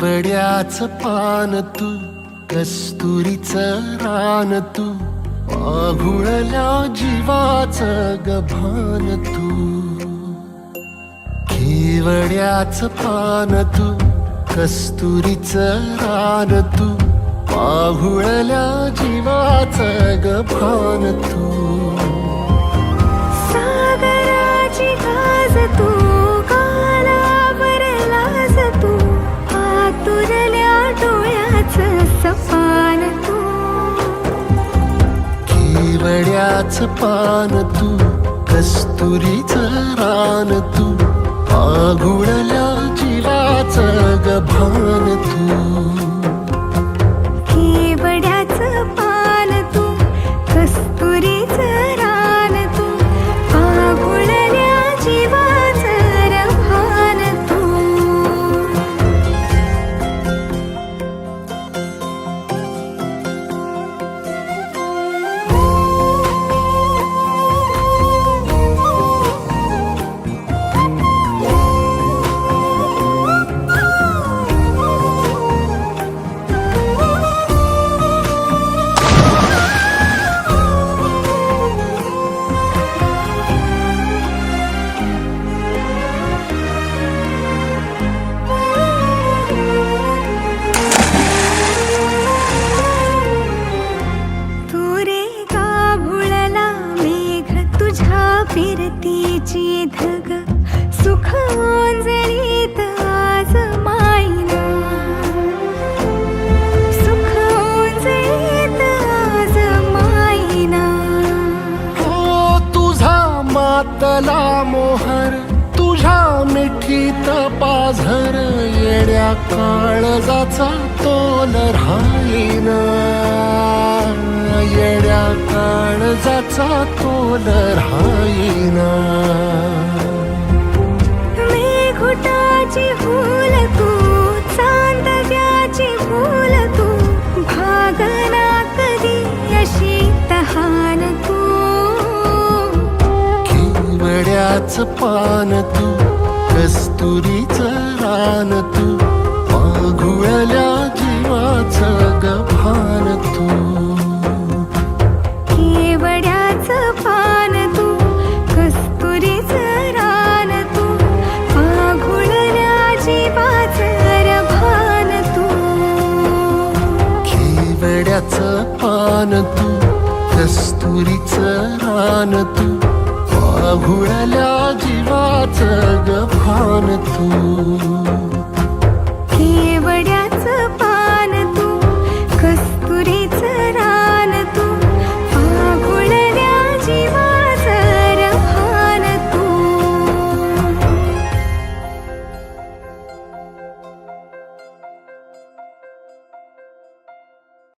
केवड्याचं पान तू, कस्तुरीचं रान तू, आघुळल्या जीवाचं गभान तू. केवड्याचं पान तू, कस्तुरीचं रान तू, आघुळल्या जीवाचं गभान तू. सागराची गाज तू, कालावर लाज तू, आतुरल्या डोळ्याचं सपान तू. केवड्याचं पान तू, कस्तुरीचं रान तू, आघुळल्या जीवाचं गभान तू. केवड्याचं पान तू, कस्तुरीचं रान तू, आघुळल्या जीवाचं रभान तू. फिरतीची धग सुख ओंजळीत आज मायना, सुख ओंजळीत आज मायना. हो तुझा मातला मोहर, तुझ्या मिठीत पाझर, येड्या काळजाचा तोल राहीना, येड्या काळजाचा तोल राहीना. मेघुटाची फूल तू, चांदव्याची फूल तू, भागना कधी अशी तहान तू. केवड्याचं पान तू, कस्तुरीचं रान तू, आघुळल्या जीवाचं गभान तू. केवड्याचं पान तू, कस्तुरीचं रान तू, आघुळल्या जीवाचं रभान तू. केवड्याचं पान तू, कस्तुरीचं रान तू, आघुळल्या जीवाचं गभान तू.